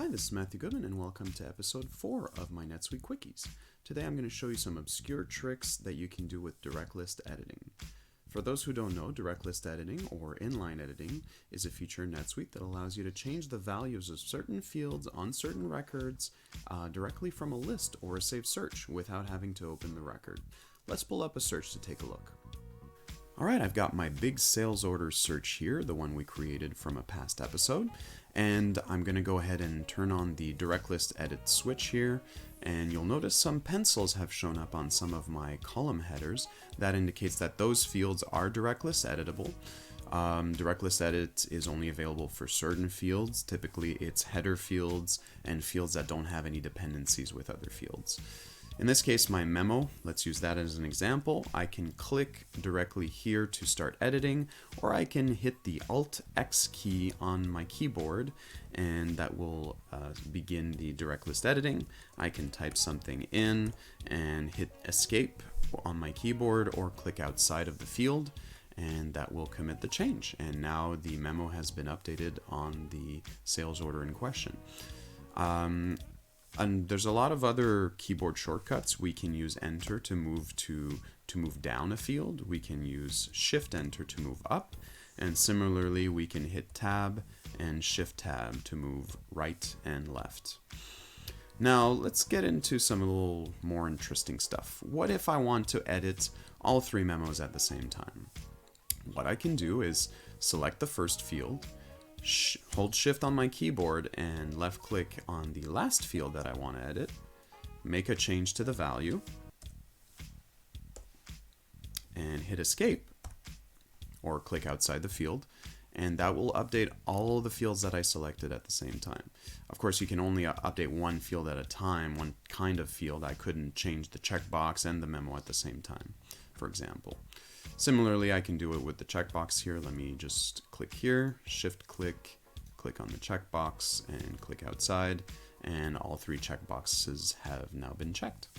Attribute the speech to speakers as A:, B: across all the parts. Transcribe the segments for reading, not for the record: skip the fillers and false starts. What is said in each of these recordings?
A: Hi, this is Matthew Goodman and welcome to episode 4 of my NetSuite Quickies. Today I'm going to show you some obscure tricks that you can do with direct list editing. For those who don't know, direct list editing or inline editing is a feature in NetSuite that allows you to change the values of certain fields on certain records directly from a list or a saved search without having to open the record. Let's pull up a search to take a look. Alright, I've got my big sales order search here, the one we created from a past episode, and I'm going to go ahead and turn on the direct list edit switch here, and you'll notice some pencils have shown up on some of my column headers. That indicates that those fields are direct list editable. Direct list edit is only available for certain fields. Typically it's header fields and fields that don't have any dependencies with other fields. In this case, my memo, let's use that as an example. I can click directly here to start editing, or I can hit the Alt-X key on my keyboard, and that will begin the direct list editing. I can type something in and hit Escape on my keyboard, or click outside of the field, and that will commit the change. And now the memo has been updated on the sales order in question. And there's a lot of other keyboard shortcuts. We can use Enter to move down a field. We can use Shift Enter to move up, and similarly we can hit Tab and Shift Tab to move right and left. Now let's get into some a little more interesting stuff. What if I want to edit all 3 memos at the same time? What I can do is select the first field, hold Shift on my keyboard and left click on the last field that I want to edit, make a change to the value, and hit Escape or click outside the field, and that will update all the fields that I selected at the same time. Of course, you can only update one field at a time, one kind of field. I couldn't change the checkbox and the memo at the same time, for example. Similarly, I can do it with the checkbox here. Let me just click here, shift click, click on the checkbox, and click outside, and all 3 checkboxes have now been checked.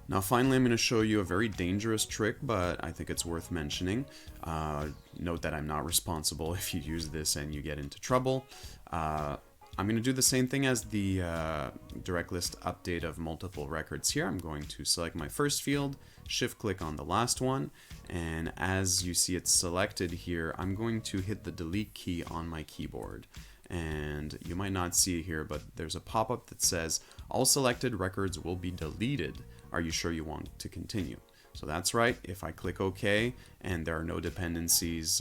A: Now finally, I'm going to show you a very dangerous trick, but I think it's worth mentioning. Note that I'm not responsible if you use this and you get into trouble. I'm going to do the same thing as the direct list update of multiple records here. I'm going to select my first field, shift click on the last one, and as you see it's selected here, I'm going to hit the delete key on my keyboard. And you might not see it here, but there's a pop-up that says all selected records will be deleted. Are you sure you want to continue? So that's right. If I click OK and there are no dependencies,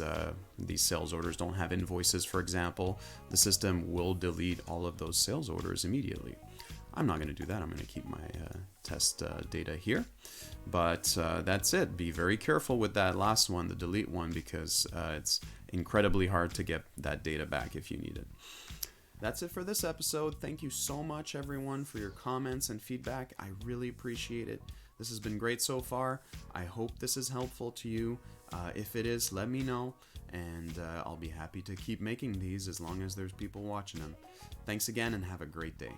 A: these sales orders don't have invoices, for example, the system will delete all of those sales orders immediately. I'm not going to do that. I'm going to keep my test data here. But that's it. Be very careful with that last one, the delete one, because it's incredibly hard to get that data back if you need it. That's it for this episode. Thank you so much, everyone, for your comments and feedback. I really appreciate it. This has been great so far. I hope this is helpful to you. If it is, let me know, and I'll be happy to keep making these as long as there's people watching them. Thanks again, and have a great day.